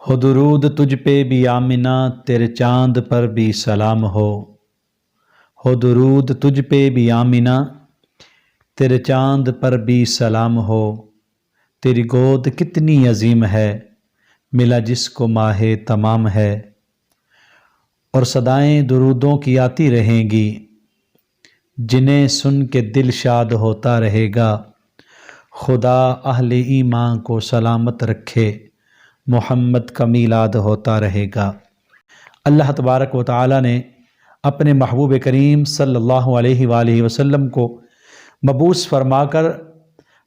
ہو درود تجھ پہ بھی آمنہ تیرے چاند پر بھی سلام ہو درود تجھ پہ بھی آمنہ تیرے چاند پر بھی سلام ہو، تیری گود کتنی عظیم ہے، ملا جس کو ماہ تمام ہے، اور صدائیں درودوں کی آتی رہیں گی، جنہیں سن کے دل شاد ہوتا رہے گا۔ خدا اہل ایمان کو سلامت رکھے، محمد کا میلاد ہوتا رہے گا۔ اللہ تبارک و تعالی نے اپنے محبوب کریم صلی اللہ علیہ وآلہ وسلم کو مبعوث فرما کر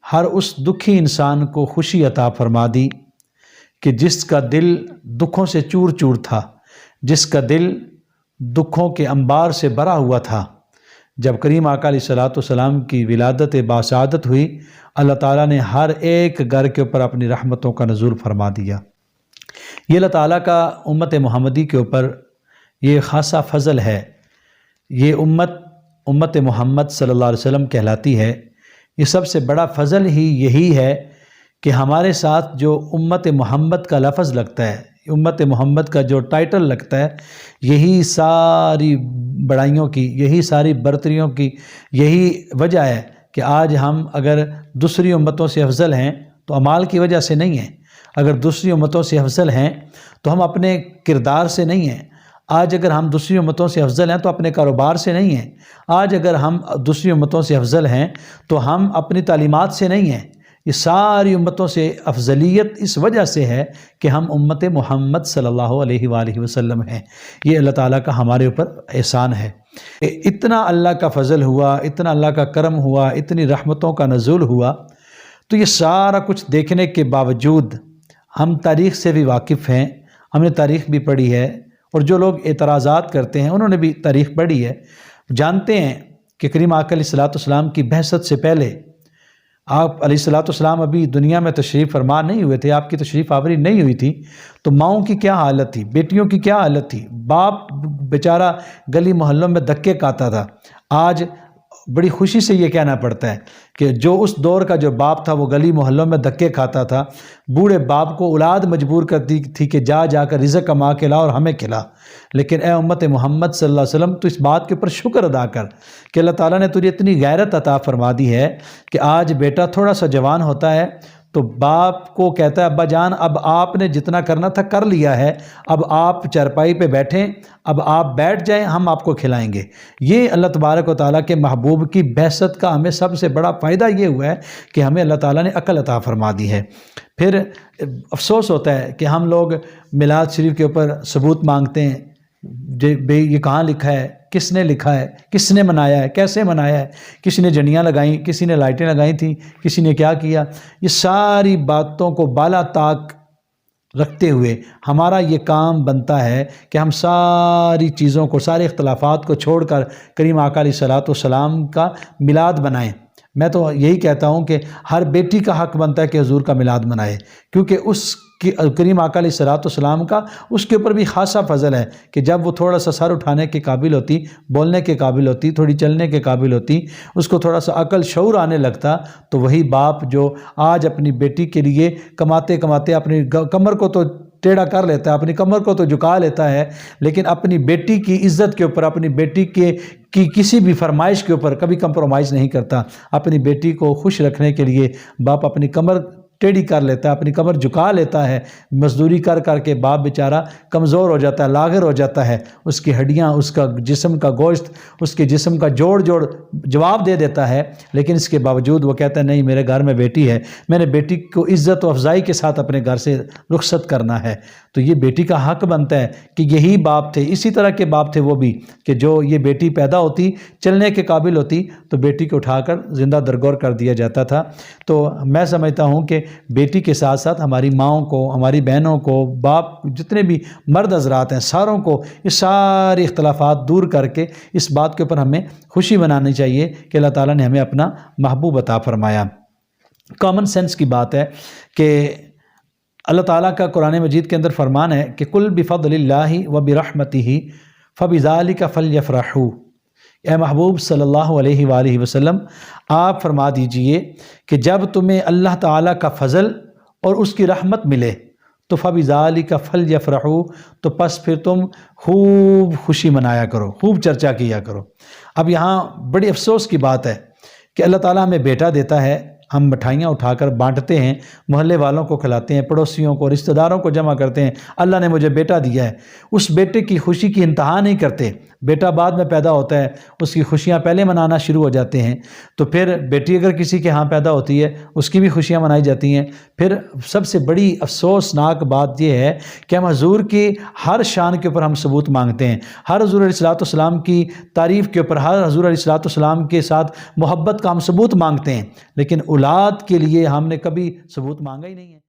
ہر اس دکھی انسان کو خوشی عطا فرما دی کہ جس کا دل دکھوں سے چور چور تھا، جس کا دل دکھوں کے انبار سے بھرا ہوا تھا۔ جب کریم آقا علیہ السلام کی ولادت باسعادت ہوئی، اللہ تعالیٰ نے ہر ایک گھر کے اوپر اپنی رحمتوں کا نزول فرما دیا۔ یہ اللہ تعالیٰ کا امت محمدی کے اوپر یہ خاصا فضل ہے۔ یہ امت محمد صلی اللہ علیہ وسلم کہلاتی ہے۔ یہ سب سے بڑا فضل ہی یہی ہے کہ ہمارے ساتھ جو امت محمد کا لفظ لگتا ہے، امت محمد کا جو ٹائٹل لگتا ہے، یہی ساری بڑائیوں کی، یہی ساری برتریوں کی یہی وجہ ہے کہ آج ہم اگر دوسری امتوں سے افضل ہیں تو اعمال کی وجہ سے نہیں ہیں، اگر دوسری امتوں سے افضل ہیں تو ہم اپنے کردار سے نہیں ہیں، آج اگر ہم دوسری امتوں سے افضل ہیں تو اپنے کاروبار سے نہیں ہیں، آج اگر ہم دوسری امتوں سے افضل ہیں تو ہم اپنی تعلیمات سے نہیں ہیں۔ یہ ساری امتوں سے افضلیت اس وجہ سے ہے کہ ہم امت محمد صلی اللہ علیہ وآلہ وسلم ہیں۔ یہ اللہ تعالیٰ کا ہمارے اوپر احسان ہے۔ اتنا اللہ کا فضل ہوا، اتنا اللہ کا کرم ہوا، اتنی رحمتوں کا نزول ہوا، تو یہ سارا کچھ دیکھنے کے باوجود ہم تاریخ سے بھی واقف ہیں، ہم نے تاریخ بھی پڑھی ہے، اور جو لوگ اعتراضات کرتے ہیں انہوں نے بھی تاریخ پڑھی ہے، جانتے ہیں کہ کریم آقا علیہ السلام کی بعثت سے پہلے آپ علیہ السلام ابھی دنیا میں تشریف فرما نہیں ہوئے تھے، آپ کی تشریف آوری نہیں ہوئی تھی، تو ماؤں کی کیا حالت تھی، بیٹیوں کی کیا حالت تھی، باپ بیچارہ گلی محلوں میں دھکے کھاتا تھا۔ آج بڑی خوشی سے یہ کہنا پڑتا ہے کہ جو اس دور کا جو باپ تھا وہ گلی محلوں میں دھکے کھاتا تھا، بوڑھے باپ کو اولاد مجبور کرتی تھی کہ جا کر رزق کما کے لا اور ہمیں کھلا، لیکن اے امت محمد صلی اللہ علیہ وسلم تو اس بات کے اوپر شکر ادا کر کہ اللہ تعالیٰ نے تجھے اتنی غیرت عطا فرما دی ہے کہ آج بیٹا تھوڑا سا جوان ہوتا ہے تو باپ کو کہتا ہے ابا جان اب آپ نے جتنا کرنا تھا کر لیا ہے، اب آپ چارپائی پہ بیٹھیں، اب آپ بیٹھ جائیں، ہم آپ کو کھلائیں گے۔ یہ اللہ تبارک و تعالیٰ کے محبوب کی بعثت کا ہمیں سب سے بڑا فائدہ یہ ہوا ہے کہ ہمیں اللہ تعالیٰ نے عقل عطا فرما دی ہے۔ پھر افسوس ہوتا ہے کہ ہم لوگ میلاد شریف کے اوپر ثبوت مانگتے ہیں، یہ کہاں لکھا ہے، کس نے لکھا ہے، کس نے منایا ہے، کیسے منایا ہے، کسی نے جنیاں لگائیں، کسی نے لائٹیں لگائی تھیں، کسی نے کیا کیا۔ یہ ساری باتوں کو بالا طاق رکھتے ہوئے ہمارا یہ کام بنتا ہے کہ ہم ساری چیزوں کو، سارے اختلافات کو چھوڑ کر کریم آقا علیہ السلام کا میلاد بنائیں۔ میں تو یہی کہتا ہوں کہ ہر بیٹی کا حق بنتا ہے کہ حضور کا میلاد منائے، کیونکہ اس کی کریم آقا علیہ السلام کا اس کے اوپر بھی خاصا فضل ہے کہ جب وہ تھوڑا سا سر اٹھانے کے قابل ہوتی، بولنے کے قابل ہوتی، تھوڑی چلنے کے قابل ہوتی، اس کو تھوڑا سا عقل شعور آنے لگتا، تو وہی باپ جو آج اپنی بیٹی کے لیے کماتے کماتے اپنی کمر کو تو ٹیڑھا کر لیتا ہے، اپنی کمر کو تو جھکا لیتا ہے، لیکن اپنی بیٹی کی عزت کے اوپر، اپنی بیٹی کی کسی بھی فرمائش کے اوپر کبھی کمپرومائز نہیں کرتا۔ اپنی بیٹی کو خوش رکھنے کے لیے باپ اپنی کمر ٹیڑھی کر لیتا ہے، اپنی کمر جھکا لیتا ہے، مزدوری کر کر کے باپ بیچارہ کمزور ہو جاتا ہے، لاغر ہو جاتا ہے، اس کی ہڈیاں، اس کا جسم کا گوشت، اس کے جسم کا جوڑ جواب دے دیتا ہے، لیکن اس کے باوجود وہ کہتا ہے نہیں میرے گھر میں بیٹی ہے، میں نے بیٹی کو عزت و افزائی کے ساتھ اپنے گھر سے رخصت کرنا ہے۔ تو یہ بیٹی کا حق بنتا ہے کہ یہی باپ تھے، اسی طرح کے باپ تھے وہ بھی، کہ جو یہ بیٹی پیدا ہوتی، چلنے کے قابل ہوتی تو بیٹی کو اٹھا کر زندہ درگور کر دیا جاتا تھا۔ تو میں سمجھتا ہوں کہ بیٹی کے ساتھ ساتھ ہماری ماؤں کو، ہماری بہنوں کو، باپ جتنے بھی مرد حضرات ہیں ساروں کو یہ سارے اختلافات دور کر کے اس بات کے اوپر ہمیں خوشی منانی چاہیے کہ اللہ تعالیٰ نے ہمیں اپنا محبوب عطا فرمایا۔ کامن سینس کی بات ہے کہ اللہ تعالیٰ کا قرآن مجید کے اندر فرمان ہے کہ قل بفضل اللہ وبرحمتہ فبذلک فلیفرحوا۔ اے محبوب صلی اللہ علیہ وآلہ وسلم آپ فرما دیجئے کہ جب تمہیں اللہ تعالیٰ کا فضل اور اس کی رحمت ملے تو فَبِذَالِكَ فَلْيَفْرَحُوا، تو پس پھر تم خوب خوشی منایا کرو، خوب چرچا کیا کرو۔ اب یہاں بڑی افسوس کی بات ہے کہ اللہ تعالیٰ ہمیں بیٹا دیتا ہے، ہم مٹھائیاں اٹھا کر بانٹتے ہیں، محلے والوں کو کھلاتے ہیں، پڑوسیوں کو، رشتہ داروں کو جمع کرتے ہیں، اللہ نے مجھے بیٹا دیا ہے، اس بیٹے کی خوشی کی انتہا نہیں کرتے۔ بیٹا بعد میں پیدا ہوتا ہے، اس کی خوشیاں پہلے منانا شروع ہو جاتے ہیں۔ تو پھر بیٹی اگر کسی کے ہاں پیدا ہوتی ہے، اس کی بھی خوشیاں منائی جاتی ہیں۔ پھر سب سے بڑی افسوسناک بات یہ ہے کہ ہم حضور کی ہر شان کے اوپر ہم ثبوت مانگتے ہیں، ہر حضور علیہ السلام کی تعریف کے اوپر، ہر حضور علیہ السلام کے ساتھ محبت کا ہم ثبوت مانگتے ہیں، لیکن اولاد کے لیے ہم نے کبھی ثبوت مانگا ہی نہیں ہے۔